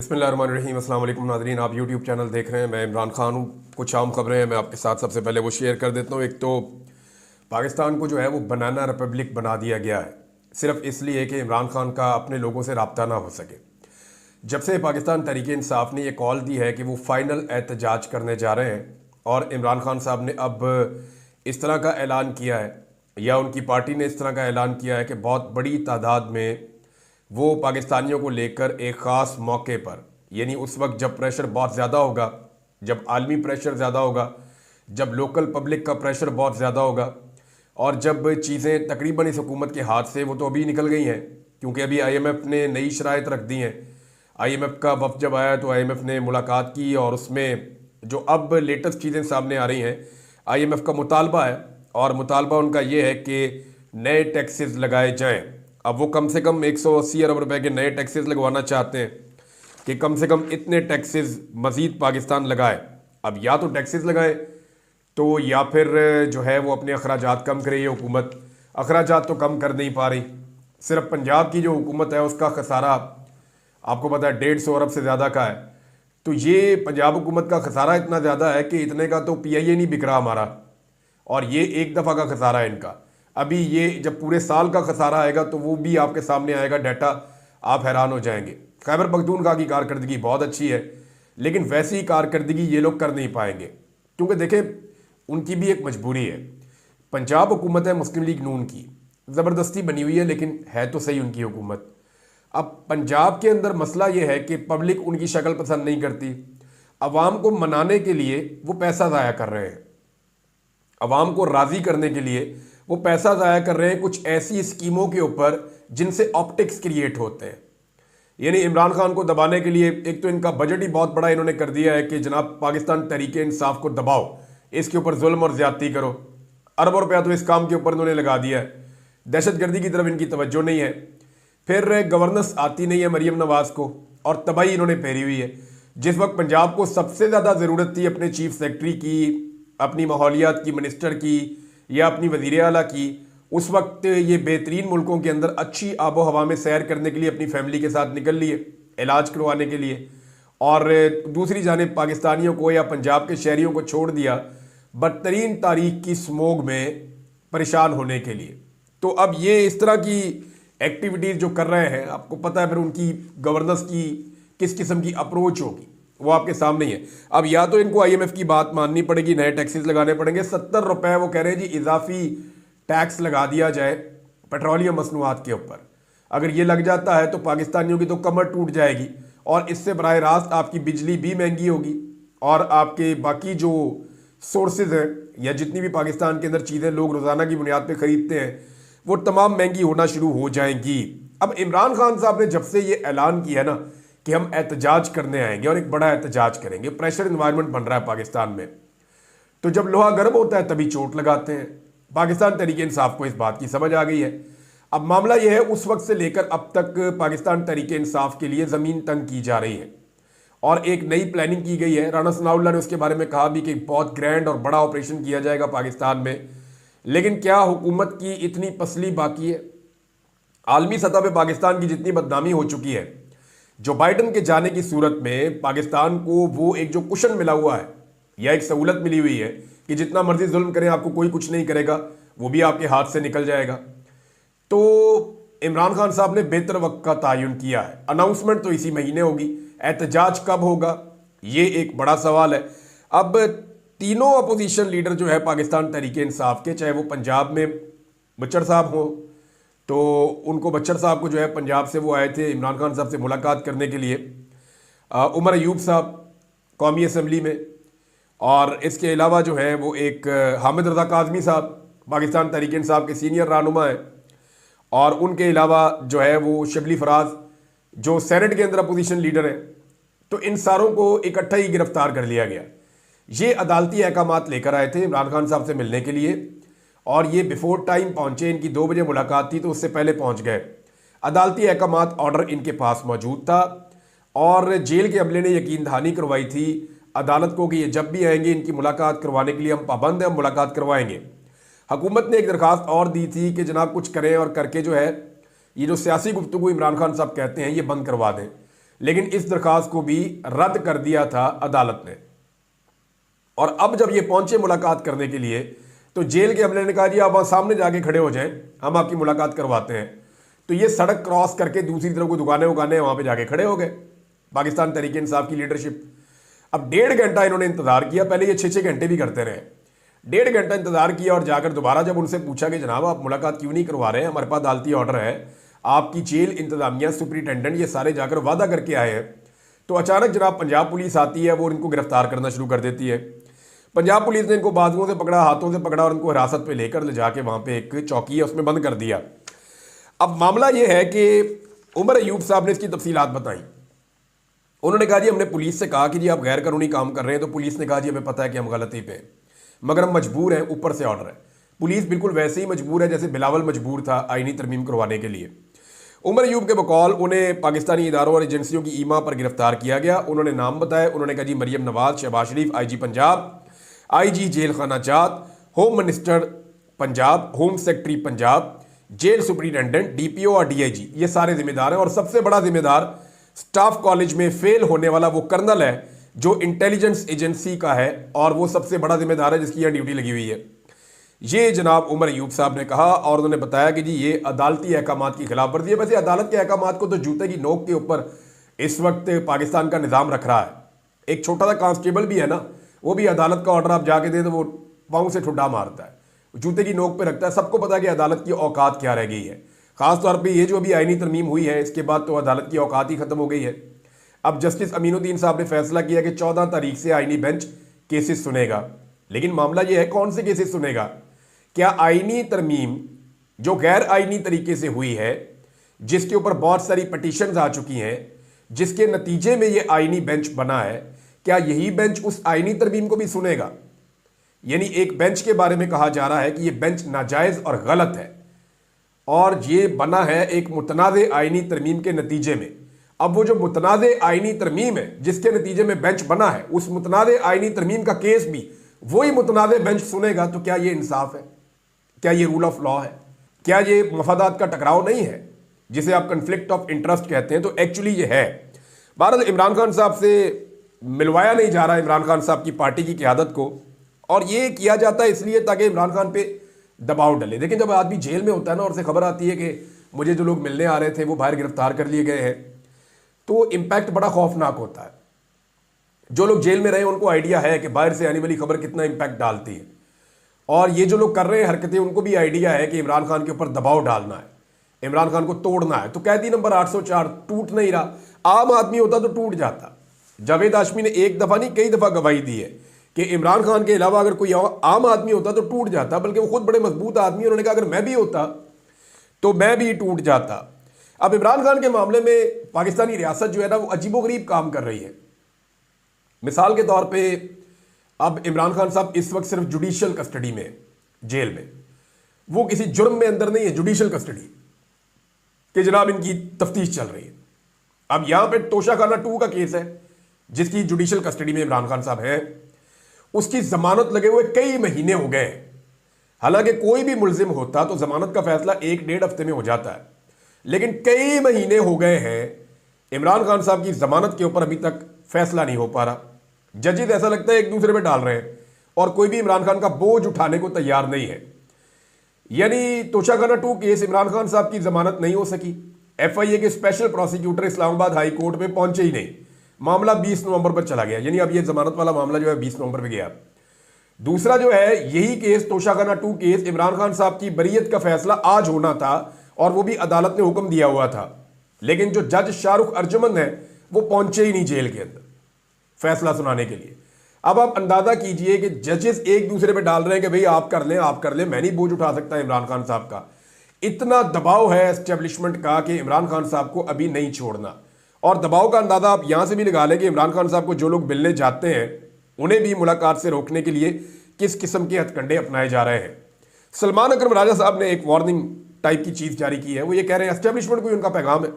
बिस्मिल्लाहिर्रहमानिर्रहीम। अस्सलाम वालेकुम नाज़रीन, आप यूट्यूब चैनल देख रहे हैं। मैं इमरान खान हूँ। कुछ आम खबरें हैं, मैं आपके साथ सबसे पहले वो शेयर कर देता हूँ। एक तो पाकिस्तान को जो है वो बनाना रिपब्लिक बना दिया गया है, सिर्फ इसलिए कि इमरान खान का अपने लोगों से रब्ता ना हो सके। जब से पाकिस्तान तहरीक इंसाफ ने यह कॉल दी है कि वो फाइनल एहतजाज करने जा रहे हैं और इमरान खान साहब ने अब इस तरह का ऐलान किया है या उनकी पार्टी ने इस तरह का ऐलान किया है कि बहुत बड़ी तादाद में वो पाकिस्तानियों को लेकर एक ख़ास मौके पर, यानी उस वक्त जब प्रेशर बहुत ज़्यादा होगा, जब आलमी प्रेशर ज़्यादा होगा, जब लोकल पब्लिक का प्रेशर बहुत ज़्यादा होगा और जब चीज़ें तकरीबन इस हुकूमत के हाथ से, वो तो अभी निकल गई हैं क्योंकि अभी IMF ने नई शराइत रख दी हैं। IMF का वफ़द जब आया तो IMF ने मुलाकात की और उसमें जो अब लेटेस्ट चीज़ें सामने आ रही हैं, IMF का मुतालबा है और मुतालबा उनका ये है कि नए टैक्सेस लगाए जाएं। अब वो कम से कम 180 अरब रुपए के नए टैक्सेस लगवाना चाहते हैं कि कम से कम इतने टैक्सेस मज़ीद पाकिस्तान लगाए। अब या तो टैक्सेस लगाए तो या फिर जो है वो अपने अखराजात कम करे। ये हुकूमत अखराजात तो कम कर नहीं पा रही। सिर्फ पंजाब की जो हुकूमत है उसका खसारा आपको पता है 150 अरब से ज़्यादा का है। तो ये पंजाब हुकूमत का खसारा इतना ज़्यादा है कि इतने का तो PIA नहीं बिक रहा हमारा, और ये एक दफ़ा का खसारा है इनका। अभी ये जब पूरे साल का खसारा आएगा तो वो भी आपके सामने आएगा डाटा, आप हैरान हो जाएंगे। खैबर पख्तूनख्वा की कारकर्दगी बहुत अच्छी है, लेकिन वैसी कारकर्दगी ये लोग कर नहीं पाएंगे क्योंकि देखें उनकी भी एक मजबूरी है। पंजाब हुकूमत है मुस्लिम लीग नून की, ज़बरदस्ती बनी हुई है, लेकिन है तो सही उनकी हुकूमत। अब पंजाब के अंदर मसला ये है कि पब्लिक उनकी शक्ल पसंद नहीं करती। अवाम को मनाने के लिए वो पैसा ज़ाया कर रहे हैं, अवाम को राज़ी करने के लिए वो पैसा ज़ाया कर रहे हैं कुछ ऐसी स्कीमों के ऊपर जिनसे ऑप्टिक्स क्रिएट होते हैं। यानी इमरान खान को दबाने के लिए एक तो इनका बजट ही बहुत बड़ा इन्होंने कर दिया है कि जनाब पाकिस्तान तहरीक इंसाफ को दबाओ, इसके ऊपर जुल्म और ज्यादती करो। अरबों रुपया तो इस काम के ऊपर इन्होंने लगा दिया है। दहशतगर्दी की तरफ इनकी तवज्जो नहीं है। फिर गवर्नेंस आती नहीं है मरीम नवाज को और तबाही इन्होंने फेरी हुई है। जिस वक्त पंजाब को सबसे ज़्यादा ज़रूरत थी अपने चीफ सेक्रेटरी की, अपनी माहौलियात की मिनिस्टर की या अपनी वज़ीर आला की, उस वक्त ये बेहतरीन मुल्कों के अंदर अच्छी आबो हवा में सैर करने के लिए अपनी फैमिली के साथ निकल लिए इलाज करवाने के लिए, और दूसरी जानिब पाकिस्तानियों को या पंजाब के शहरियों को छोड़ दिया बदतरीन तारीख की स्मोग में परेशान होने के लिए। तो अब ये इस तरह की एक्टिविटीज़ जो कर रहे हैं, आपको पता है फिर उनकी गवर्नेंस की किस किस्म की अप्रोच होगी वो आपके सामने ही है। अब या तो इनको IMF की बात माननी पड़ेगी, नए टैक्सेस लगाने पड़ेंगे। 70 रुपए वो कह रहे हैं जी इजाफी टैक्स लगा दिया जाए पेट्रोलियम मसनूआत के ऊपर। अगर ये लग जाता है तो पाकिस्तानियों की तो कमर टूट जाएगी और इससे बराह रास्त आपकी बिजली भी महंगी होगी और आपके बाकी जो सोर्सेज हैं या जितनी भी पाकिस्तान के अंदर चीज़ें लोग रोज़ाना की बुनियाद पर ख़रीदते हैं वो तमाम महंगी होना शुरू हो जाएंगी। अब इमरान खान साहब ने जब से ये ऐलान किया ना कि हम एहतजाज करने आएंगे और एक बड़ा एहतजाज करेंगे, प्रेशर इन्वायरमेंट बन रहा है पाकिस्तान में, तो जब लोहा गर्म होता है तभी चोट लगाते हैं। पाकिस्तान तहरीक इंसाफ को इस बात की समझ आ गई है। अब मामला यह है उस वक्त से लेकर अब तक पाकिस्तान तहरीक इंसाफ के लिए ज़मीन तंग की जा रही है और एक नई प्लानिंग की गई है। राना सनाउल्लाह ने उसके बारे में कहा भी कि बहुत ग्रैंड और बड़ा ऑपरेशन किया जाएगा पाकिस्तान में, लेकिन क्या हुकूमत की इतनी पसली बाकी है? आलमी सतह पर पाकिस्तान की जितनी बदनामी हो चुकी है, जो बाइडन के जाने की सूरत में पाकिस्तान को वो एक जो कुशन मिला हुआ है या एक सहूलत मिली हुई है कि जितना मर्जी जुल्म करें आपको कोई कुछ नहीं करेगा, वो भी आपके हाथ से निकल जाएगा। तो इमरान खान साहब ने बेहतर वक्त का तयन किया है। अनाउंसमेंट तो इसी महीने होगी, एहतजाज कब होगा ये एक बड़ा सवाल है। अब तीनों अपोजिशन लीडर जो है पाकिस्तान तहरीक इंसाफ के, चाहे वो पंजाब में बच्चर साहब हो तो उनको बच्चर साहब को जो है पंजाब से वो आए थे इमरान खान साहब से मुलाकात करने के लिए, उमर अयूब साहब कौमी असम्बली में, और इसके अलावा जो है वो एक हामिद रज़ा काज़मी साहब पाकिस्तान तहरीक इंसाफ के सीनियर रहनुमा हैं, और उनके अलावा जो है वो शबली फराज जो सेनेट के अंदर अपोजिशन लीडर हैं। तो इन सारों को इकट्ठा ही गिरफ्तार कर लिया गया। ये अदालती अहकामात लेकर आए थे इमरान खान साहब से मिलने के लिए और ये बिफोर टाइम पहुंचे। इनकी 2 बजे मुलाकात थी तो उससे पहले पहुंच गए। अदालती अहकामात ऑर्डर इनके पास मौजूद था और जेल के अमले ने यकीन दहानी करवाई थी अदालत को कि ये जब भी आएंगे इनकी मुलाकात करवाने के लिए हम पाबंद हैं, हम मुलाकात करवाएंगे। हुकूमत ने एक दरखास्त और दी थी कि जनाब कुछ करें और करके जो है ये जो सियासी गुफ्तगू इमरान खान साहब कहते हैं ये बंद करवा दें। लेकिन इस दरखास्त को भी रद्द कर दिया था अदालत ने। और अब जब ये पहुंचे मुलाकात करने के लिए, तो जेल के अमले ने कहा जी आप वहां सामने जाके खड़े हो जाएं, हम आपकी मुलाकात करवाते हैं। तो ये सड़क क्रॉस करके दूसरी तरफ को दुकानें उकानें वहां पे जाके खड़े हो गए पाकिस्तान तहरीक इंसाफ की लीडरशिप। अब 1.5 घंटा इन्होंने इंतजार किया, पहले ये 6-6 घंटे भी करते रहे। 1.5 घंटा इंतजार किया और जाकर दोबारा जब उनसे पूछा कि जनाब आप मुलाकात क्यों नहीं करवा रहे हैं, हमारे पास अदालती ऑर्डर है, आपकी जेल इंतजामिया सुपरिटेंडेंट ये सारे जाकर वादा करके आए हैं। तो अचानक जनाब पंजाब पुलिस आती है, वो इनको गिरफ्तार करना शुरू कर देती है। पंजाब पुलिस ने इनको बाजुओं से पकड़ा, हाथों से पकड़ा और इनको हिरासत पे लेकर ले जाके वहां पे एक चौकी है उसमें बंद कर दिया। अब मामला ये है कि उमर अयूब साहब ने इसकी तफसीलात बताई। उन्होंने कहा जी हमने पुलिस से कहा कि जी आप गैर कानूनी काम कर रहे हैं, तो पुलिस ने कहा जी हमें पता है कि हम गलती पे हैं, मगर हम मजबूर हैं, ऊपर से ऑर्डर है। पुलिस बिल्कुल वैसे ही मजबूर है जैसे बिलावल मजबूर था आईनी तरमीम करवाने के लिए। उमर अयूब के बकौल उन्हें पाकिस्तानी इदारों और एजेंसियों की ईमा पर गिरफ्तार किया गया। उन्होंने नाम बताया, उन्होंने कहा जी Maryam Nawaz, Shahbaz Sharif IG Punjab, IG jail खाना जात, home minister Punjab, home secretary Punjab, jail superintendent, DPO और DIG, ये सारे जिम्मेदार हैं। और सबसे बड़ा जिम्मेदार स्टाफ कॉलेज में फेल होने वाला वो कर्नल है जो इंटेलिजेंस एजेंसी का है, और वो सबसे बड़ा जिम्मेदार है जिसकी यहाँ ड्यूटी लगी हुई है। ये जनाब उमर अयूब साहब ने कहा और उन्होंने बताया कि जी ये अदालती अहकामात की खिलाफ वर्जी है। वैसे अदालत के अहकामात को तो जूते की नोक के ऊपर इस वक्त पाकिस्तान का निज़ाम रख रहा है। एक छोटा सा कांस्टेबल भी है ना, वो भी अदालत का ऑर्डर आप जाके दे तो वो पाँव से ठुड्डा मारता है, जूते की नोक पे रखता है। सबको पता है कि अदालत की औकात क्या रह गई है। खासतौर पर ये जो अभी आईनी तरमीम हुई है, इसके बाद तो अदालत की औकात ही खत्म हो गई है। अब जस्टिस अमीनुद्दीन साहब ने फैसला किया कि 14 तारीख से आईनी बेंच केसेस सुनेगा। लेकिन मामला यह है कौन से केसेस सुनेगा? क्या आईनी तरमीम जो गैर आईनी तरीके से हुई है, जिसके ऊपर बहुत सारी पटिशन्स आ चुकी हैं, जिसके नतीजे में यह आईनी बेंच बना है, क्या यही बेंच उस आईनी तरमीम को भी सुनेगा? यानी एक बेंच के बारे में कहा जा रहा है कि यह बेंच नाजायज और गलत है और ये बना है एक मुतनाज़े आईनी तरमीम के नतीजे में। अब वो जो मुतनाज़े आईनी तरमीम है जिसके नतीजे में बेंच बना है, उस मुतनाज़े आईनी तरमीम का केस भी वही मुतनाज़े बेंच सुनेगा। तो क्या ये इंसाफ है? क्या ये रूल ऑफ लॉ है? क्या ये मफादात का टकराव नहीं है जिसे आप कन्फ्लिक्ट ऑफ इंटरेस्ट कहते हैं? तो एक्चुअली ये है। भारत इमरान खान साहब से मिलवाया नहीं जा रहा इमरान खान साहब की पार्टी की क़यादत को, और ये किया जाता है इसलिए ताकि इमरान खान पे दबाव डले। लेकिन जब आदमी जेल में होता है ना और से खबर आती है कि मुझे जो लोग मिलने आ रहे थे वो बाहर गिरफ्तार कर लिए गए हैं, तो इम्पैक्ट बड़ा खौफनाक होता है। जो लोग जेल में रहे उनको आइडिया है कि बाहर से आने वाली खबर कितना इम्पैक्ट डालती है, और ये जो लोग कर रहे हैं हरकतें उनको भी आइडिया है कि इमरान खान के ऊपर दबाव डालना है, इमरान खान को तोड़ना है। तो कैदी नंबर 804 टूट नहीं रहा। आम आदमी होता तो टूट जाता। जावेद हाशमी ने एक दफ़ा नहीं कई दफ़ा गवाही दी है कि इमरान खान के अलावा अगर कोई आम आदमी होता तो टूट जाता, बल्कि वो खुद बड़े मजबूत आदमी, उन्होंने कहा अगर मैं भी होता तो मैं भी टूट जाता। अब इमरान खान के मामले में पाकिस्तानी रियासत जो है ना वो अजीबोगरीब काम कर रही है। मिसाल के तौर पे अब इमरान खान साहब इस वक्त सिर्फ जुडिशियल कस्टडी में, जेल में, वो किसी जुर्म में अंदर नहीं है, जुडिशियल कस्टडी कि जनाब इनकी तफ्तीश चल रही है। अब यहां पे तोशाखाना 2 का केस है जिसकी जुडिशियल कस्टडी में इमरान खान साहब हैं, उसकी जमानत लगे हुए कई महीने हो गए। हालांकि कोई भी मुलजिम होता तो जमानत का फैसला 1-1.5 हफ्ते में हो जाता है, लेकिन कई महीने हो गए हैं इमरान खान साहब की जमानत के ऊपर अभी तक फैसला नहीं हो पा रहा। जजेस ऐसा लगता है एक दूसरे पे डाल रहे हैं और कोई भी इमरान खान का बोझ उठाने को तैयार नहीं है। यानी तोशाखाना 2 केस इमरान खान साहब की जमानत नहीं हो सकी। FIA के special prosecutor Islamabad high court में पहुंचे ही नहीं, मामला 20 नवंबर पर चला गया। यानी अब ये जमानत वाला मामला जो है 20 नवंबर पे गया। दूसरा जो है यही केस तोशाखाना 2 केस, इमरान खान साहब की बरीयत का फैसला आज होना था और वो भी अदालत ने हुक्म दिया हुआ था, लेकिन जो जज शाहरुख अर्जुमन है वो पहुंचे ही नहीं जेल के अंदर फैसला सुनाने के लिए। अब आप अंदाजा कीजिए कि जजेस एक दूसरे पे डाल रहे हैं कि भाई आप कर लें, मैं नहीं बोझ उठा सकता इमरान खान साहब का। इतना दबाव है एस्टेब्लिशमेंट का कि इमरान खान साहब को अभी नहीं छोड़ना। और दबाव का अंदाजा आप यहां से भी लगा लें कि इमरान खान साहब को जो लोग मिलने जाते हैं उन्हें भी मुलाकात से रोकने के लिए किस किस्म के हथकंडे अपनाए जा रहे हैं। सलमान अकरम राजा साहब ने एक वार्निंग टाइप की चीज़ जारी की है। वो ये कह रहे हैं, एस्टेब्लिशमेंट को उनका पैगाम है,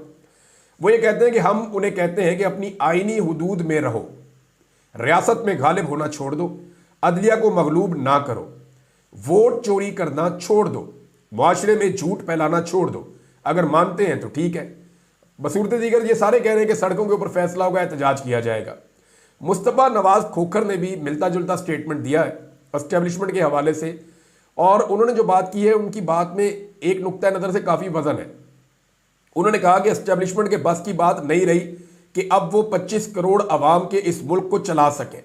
वो ये कहते हैं कि हम उन्हें कहते हैं कि अपनी आईनी हुदूद में रहो, रियासत में गालिब होना छोड़ दो, अदलिया को मगलूब ना करो, वोट चोरी करना छोड़ दो, मुआशरे में झूठ फैलाना छोड़ दो। अगर मानते हैं तो ठीक है, बसूरत दीगर ये सारे कह रहे हैं कि सड़कों के ऊपर फैसला होगा, एहतजाज किया जाएगा। मुस्तफा नवाज खोखर ने भी मिलता जुलता स्टेटमेंट दिया है एस्टेब्लिशमेंट के हवाले से, और उन्होंने जो बात की है उनकी बात में एक नुक्ता नज़र से काफ़ी वजन है। उन्होंने कहा कि एस्टेब्लिशमेंट के बस की बात नहीं रही कि अब वो 25 करोड़ अवाम के इस मुल्क को चला सकें।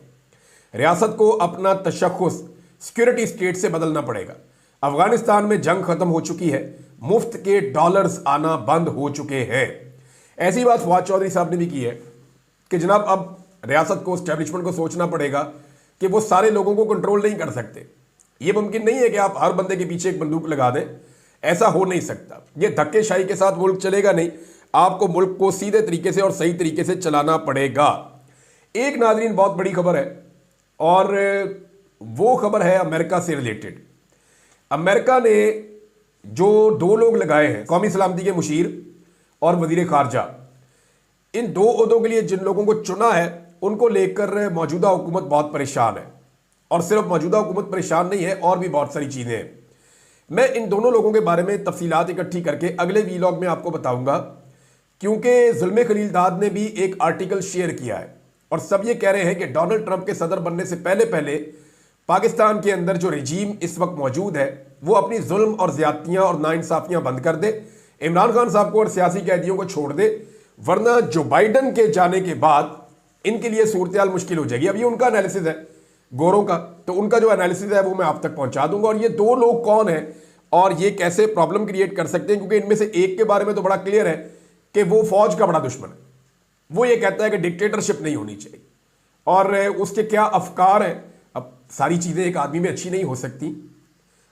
रियासत को अपना तशख्खुस सिक्योरिटी स्टेट से बदलना पड़ेगा। अफगानिस्तान में जंग खत्म हो चुकी है, मुफ्त के डॉलर्स आना बंद हो चुके हैं। ऐसी बात फवाद चौधरी साहब ने भी की है कि जनाब अब रियासत को, एस्टेब्लिशमेंट को सोचना पड़ेगा कि वो सारे लोगों को कंट्रोल नहीं कर सकते। ये मुमकिन नहीं है कि आप हर बंदे के पीछे एक बंदूक लगा दें, ऐसा हो नहीं सकता। ये धक्केशाही के साथ मुल्क चलेगा नहीं, आपको मुल्क को सीधे तरीके से और सही तरीके से चलाना पड़ेगा। एक नाज़रीन बहुत बड़ी खबर है, और वो खबर है अमेरिका से रिलेटेड। अमेरिका ने जो 2 लोग लगाए हैं, कौमी सलामती के मुशीर और वजीर खारजा, इन 2 ओहदों के लिए जिन लोगों को चुना है उनको लेकर मौजूदा हुकूमत बहुत परेशान है। और सिर्फ मौजूदा हुकूमत परेशान नहीं है, और भी बहुत सारी चीज़ें हैं। मैं इन दोनों लोगों के बारे में तफसीलात इकट्ठी करके अगले वीलॉग में आपको बताऊंगा, क्योंकि जुल्मे खलीलदाद ने भी एक आर्टिकल शेयर किया है और सब ये कह रहे हैं कि डोनाल्ड ट्रंप के सदर बनने से पहले पहले पाकिस्तान के अंदर जो रजीम इस वक्त मौजूद है वो अपनी जुल्म और ज्यादतियाँ और नाइंसाफियाँ बंद कर दे, इमरान खान साहब को और सियासी कैदियों को छोड़ दे, वरना जो बाइडन के जाने के बाद इनके लिए सूरत मुश्किल हो जाएगी। अब ये उनका एनालिसिस है गोरों का, तो उनका जो एनालिसिस है वो मैं आप तक पहुंचा दूंगा। और ये 2 लोग कौन है और ये कैसे प्रॉब्लम क्रिएट कर सकते हैं, क्योंकि इनमें से एक के बारे में तो बड़ा क्लियर है कि वो फौज का बड़ा दुश्मन है। वो ये कहता है कि डिक्टेटरशिप नहीं होनी चाहिए, और उसके क्या अफकार हैं। अब सारी चीज़ें एक आदमी में अच्छी नहीं हो सकती,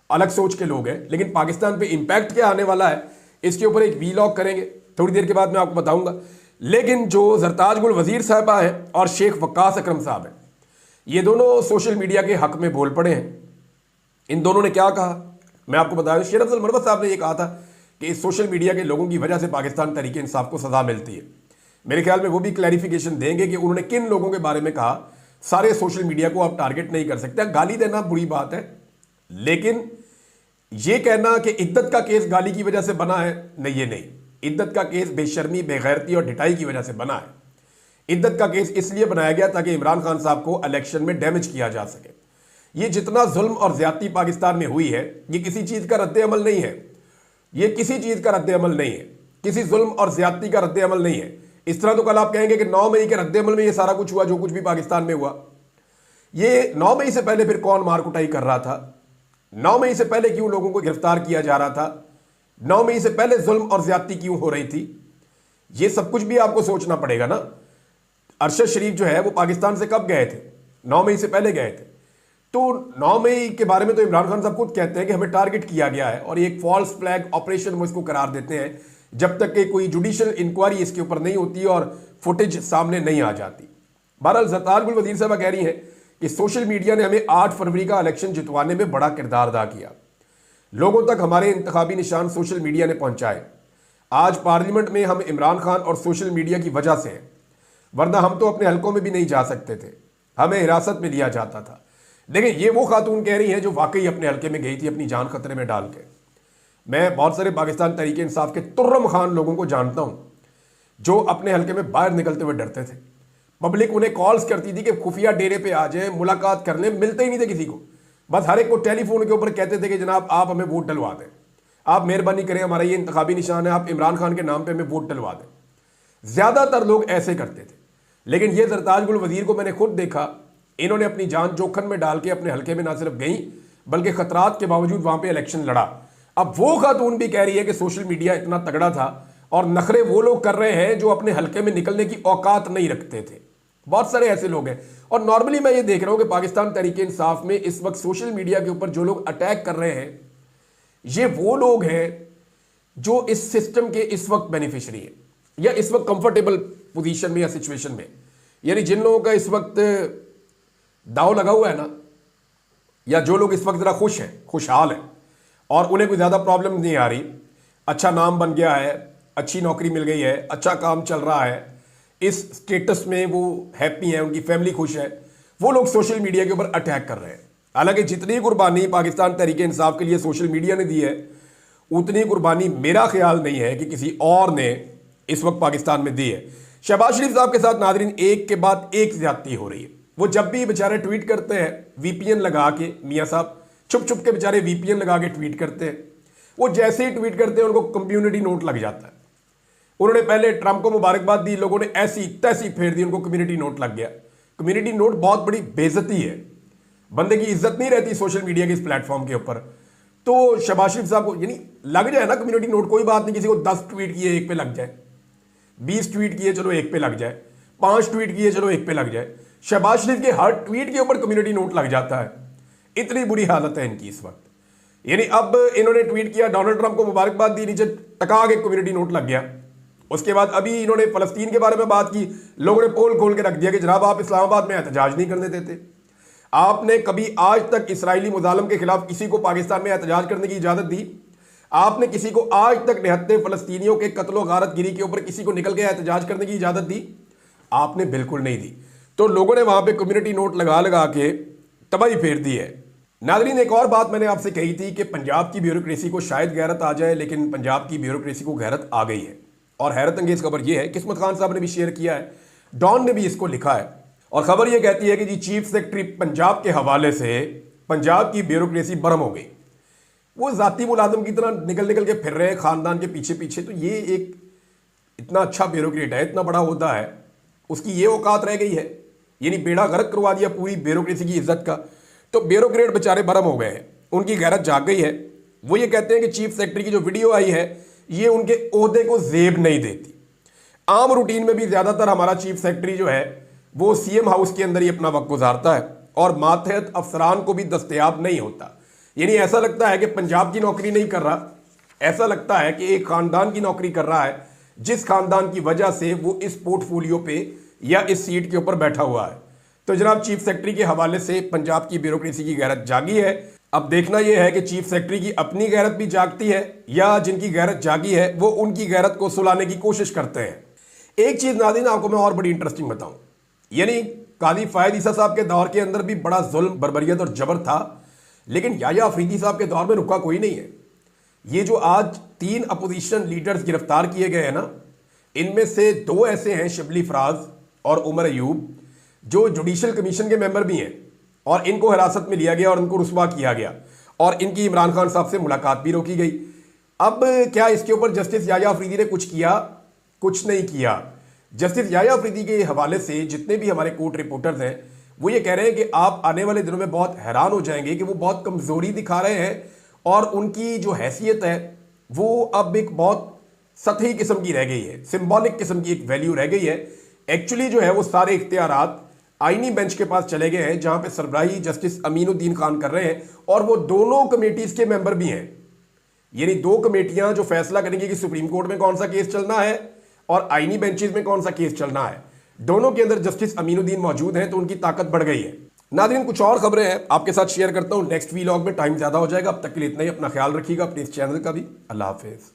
अलग सोच के लोग हैं, लेकिन पाकिस्तान पे इंपैक्ट क्या आने वाला है इसके ऊपर एक वीलॉग करेंगे, थोड़ी देर के बाद मैं आपको बताऊंगा। लेकिन जो जरताज गुल वजीर साहबा हैं और शेख वक्कास अकरम साहब हैं, ये दोनों सोशल मीडिया के हक में बोल पड़े हैं। इन दोनों ने क्या कहा मैं आपको बता दूं। शेर अफजल मरवत साहब ने यह कहा था कि इस सोशल मीडिया के लोगों की वजह से पाकिस्तान तहरीक इंसाफ को सजा मिलती है। मेरे ख्याल में वो भी क्लैरिफिकेशन देंगे कि उन्होंने किन लोगों के बारे में कहा। सारे सोशल मीडिया को आप टारगेट नहीं कर सकते। गाली देना बुरी बात है, लेकिन ये कहना कि इद्दत का केस गाली की वजह से बना है, नहीं, ये नहीं। इद्दत का केस बेशर्मी, बेगैरती और ढिठाई की वजह से बना है। इद्दत का केस इसलिए बनाया गया ताकि इमरान खान साहब को इलेक्शन में डैमेज किया जा सके। ये जितना जुल्म और ज्यादती पाकिस्तान में हुई है, ये किसी चीज़ का रद्द अमल नहीं है। ये किसी चीज़ का रद्द अमल नहीं है, किसी जुल्म और ज्यादती का रद्द अमल नहीं है। इस तरह तो कल आप कहेंगे कि 9 मई के रद्द अमल में ये सारा कुछ हुआ जो कुछ भी पाकिस्तान में हुआ। ये 9 मई से पहले फिर कौन मार कुटाई कर रहा था? 9 मई से पहले क्यों लोगों को गिरफ्तार किया जा रहा था? 9 मई से पहले जुल्म और ज्यादती क्यों हो रही थी? ये सब कुछ भी आपको सोचना पड़ेगा ना। अरशद शरीफ जो है वो पाकिस्तान से कब गए थे? 9 मई से पहले गए थे। तो 9 मई के बारे में तो इमरान खान साहब खुद कहते हैं कि हमें टारगेट किया गया है, और ये एक फॉल्स फ्लैग ऑपरेशन वो इसको करार देते हैं जब तक कि कोई जुडिशियल इंक्वायरी इसके ऊपर नहीं होती और फुटेज सामने नहीं आ जाती। बहरहाल जरताज गुल वजीर साहब कह रही हैं कि सोशल मीडिया ने हमें 8 फरवरी का इलेक्शन जितवाने में बड़ा किरदार अदा किया। लोगों तक हमारे इंतखाबी निशान सोशल मीडिया ने पहुंचाए। आज पार्लियामेंट में हम इमरान खान और सोशल मीडिया की वजह से हैं, वरना हम तो अपने हलकों में भी नहीं जा सकते थे, हमें हिरासत में लिया जाता था। लेकिन ये वो खातून कह रही हैं जो वाकई अपने हलके में गई थी अपनी जान खतरे में डाल के। मैं बहुत सारे पाकिस्तान तहरीक इंसाफ के तुर्रम खान लोगों को जानता हूं जो अपने हलके में बाहर निकलते हुए डरते थे। पब्लिक उन्हें कॉल्स करती थी कि खुफिया डेरे पे आ जाए, मुलाकात कर लें, मिलते ही नहीं थे किसी को। बस हर एक को टेलीफोन के ऊपर कहते थे कि जनाब आप हमें वोट डलवा दें, आप मेहरबानी करें, हमारा ये इंतखाबी निशान है, आप इमरान खान के नाम पे हमें वोट डलवा दें। ज़्यादातर लोग ऐसे करते थे। लेकिन ये जरताज गुल वजीर को मैंने खुद देखा, इन्होंने अपनी जान जोखिम में डाल के अपने हलके में ना सिर्फ गई बल्कि खतरात के बावजूद वहां पे इलेक्शन लड़ा। अब वो खातून भी कह रही है कि सोशल मीडिया इतना तगड़ा था, और नखरे वो लोग कर रहे हैं जो अपने हलके में निकलने की औकात नहीं रखते थे। बहुत सारे ऐसे लोग हैं। और नॉर्मली मैं ये देख रहा हूं कि पाकिस्तान तहरीक इंसाफ में इस वक्त सोशल मीडिया के ऊपर जो लोग अटैक कर रहे हैं, ये वो लोग हैं जो इस सिस्टम के इस वक्त बेनिफिशरी है, या इस वक्त कंफर्टेबल पोजीशन में या सिचुएशन में। यानी जिन लोगों का इस वक्त दाव लगा हुआ है ना, या जो लोग इस वक्त जरा खुश हैं, खुशहाल हैं, और उन्हें कोई ज़्यादा प्रॉब्लम नहीं आ रही, अच्छा नाम बन गया है, अच्छी नौकरी मिल गई है, अच्छा काम चल रहा है, इस स्टेटस में वो हैप्पी हैं, उनकी फैमिली खुश है, वो लोग सोशल मीडिया के ऊपर अटैक कर रहे हैं। हालांकि जितनी कुर्बानी पाकिस्तान तहरीक इंसाफ के लिए सोशल मीडिया ने दी है, उतनी कुर्बानी मेरा ख्याल नहीं है कि किसी और ने इस वक्त पाकिस्तान में दी है। शहबाज शरीफ साहब के साथ नादरीन एक के बाद एक ज्यादती हो रही है। वो जब भी बेचारे ट्वीट करते हैं वीपीएन लगा के, मियाँ साहब छुप छुप के बेचारे वीपीएन लगा के ट्वीट करते हैं। वो जैसे ही ट्वीट करते हैं उनको कम्युनिटी नोट लग जाता है। उन्होंने पहले ट्रंप को मुबारकबाद दी, लोगों ने ऐसी तैसी फेर दी, उनको कम्युनिटी नोट लग गया। कम्युनिटी नोट बहुत बड़ी बेइज्जती है, बंदे की इज्जत नहीं रहती सोशल मीडिया के इस प्लेटफॉर्म के ऊपर। तो शहबाज शरीफ साहब को यानी लग जाए ना कम्युनिटी नोट, कोई बात नहीं, किसी को 10 ट्वीट किए एक पे लग जाए, 20 ट्वीट किए चलो एक पे लग जाए, 5 ट्वीट किए चलो एक पे लग जाए। शहबाज शरीफ के हर ट्वीट के ऊपर कम्युनिटी नोट लग जाता है। इतनी बुरी हालत है इनकी इस वक्त। यानी अब इन्होंने ट्वीट किया, डोनाल्ड ट्रंप को मुबारकबाद दी, नीचे टका के कम्युनिटी नोट लग गया। उसके बाद अभी इन्होंने फलस्तीन के बारे में बात की, लोगों ने पोल खोल के रख दिया कि जनाब आप इस्लामाबाद में एहतजाज नहीं करने देते। आपने कभी आज तक इसराइली मुजालम के खिलाफ किसी को पाकिस्तान में एहतजाज करने की इजाजत दी? आपने किसी को आज तक निहत्ते फलस्तीनियों के कत्लो गारतगिरी के ऊपर किसी को निकल के एहतजाज करने की इजाजत दी? आपने बिल्कुल नहीं दी। तो लोगों ने वहां पे कम्युनिटी नोट लगा लगा के तबाही फेर दी है। नाज़रीन, एक और बात मैंने आपसे कही थी कि पंजाब की ब्यूरोक्रेसी को शायद गैरत आ जाए, लेकिन पंजाब की ब्यूरोक्रेसी को गैरत आ गई है। और हैरत अंगेज खबर यह है, किस्मत खान साहब ने भी शेयर किया है, डॉन ने भी इसको लिखा है, और खबर यह कहती है कि जी चीफ सेक्रेटरी पंजाब के हवाले से पंजाब की ब्यूरोक्रेसी बरम हो गई। वो जाती मुलाजम की तरह निकल निकल के फिर रहे हैं खानदान के पीछे पीछे। तो ये एक इतना अच्छा ब्यूरोक्रेट है, इतना बड़ा होता है, उसकी ये औकात रह गई है, यानी बेड़ा गर्क करवा दिया पूरी ब्यूरोक्रेसी की इज्जत का। तो ब्यूरोक्रेट बेचारे बरम हो गए हैं, उनकी गैरत जाग गई है। वो ये कहते हैं कि चीफ सेक्रेटरी की जो वीडियो आई है ये उनके ओहदे को जेब नहीं देती। आम रूटीन में भी ज्यादातर हमारा चीफ सेक्रेटरी जो है वो सीएम हाउस के अंदर ही अपना वक्त गुजारता है और मातहत अफसरान को भी दस्तयाब नहीं होता। यानी ऐसा लगता है कि पंजाब की नौकरी नहीं कर रहा, ऐसा लगता है कि एक खानदान की नौकरी कर रहा है, जिस खानदान की वजह से वो इस पोर्टफोलियो पे या इस सीट के ऊपर बैठा हुआ है। तो जनाब चीफ सेक्रेटरी के हवाले से पंजाब की ब्यूरोक्रेसी की गैरत जागी है। अब देखना यह है कि चीफ सेक्रेटरी की अपनी गैरत भी जागती है या जिनकी गैरत जागी है वो उनकी गैरत को सुलाने की कोशिश करते हैं। एक चीज नाज़रीन आपको मैं और बड़ी इंटरेस्टिंग बताऊं, यानी काजी फायद ईसा साहब के दौर के अंदर भी बड़ा जुल्म, बर्बरियत और जबर था, लेकिन याया अफरीदी साहब के दौर में रुका कोई नहीं है। ये जो आज 3 अपोजिशन लीडर्स गिरफ्तार किए गए हैं ना, इनमें से 2 ऐसे हैं, शिबली फराज और उमर अयूब, जो जुडिशल कमीशन के मेंबर भी हैं, और इनको हिरासत में लिया गया और इनको रुस्वा किया गया और इनकी इमरान खान साहब से मुलाकात भी रोकी गई। अब क्या इसके ऊपर जस्टिस याया अफरीदी ने कुछ किया? कुछ नहीं किया। जस्टिस याया अफरीदी के हवाले से जितने भी हमारे कोर्ट रिपोर्टर्स हैं वो ये कह रहे हैं कि आप आने वाले दिनों में बहुत हैरान हो जाएंगे कि वो बहुत कमजोरी दिखा रहे हैं और उनकी जो हैसियत है वो अब एक बहुत सतही किस्म की रह गई है, सिंबॉलिक किस्म की एक वैल्यू रह गई है। एक्चुअली जो है वो सारे इख्तियारात आईनी बेंच के पास चले गए हैं, जहां पे सरबराही जस्टिस अमीनुद्दीन खान कर रहे हैं और वो दोनों कमेटीज के मेंबर भी हैं। यानी 2 कमेटियां जो फैसला करेंगी कि सुप्रीम कोर्ट में कौन सा केस चलना है और आईनी बेंचेस में कौन सा केस चलना है, दोनों के अंदर जस्टिस अमीनुद्दीन मौजूद हैं, तो उनकी ताकत बढ़ गई है। नाज़रीन, कुछ और खबरें हैं आपके साथ शेयर करता हूं नेक्स्ट वीलॉग में, टाइम ज्यादा हो जाएगा। अब तक के लिए इतना ही, अपना ख्याल रखिएगा, अपने इस चैनल का भी। अल्लाह हाफिज।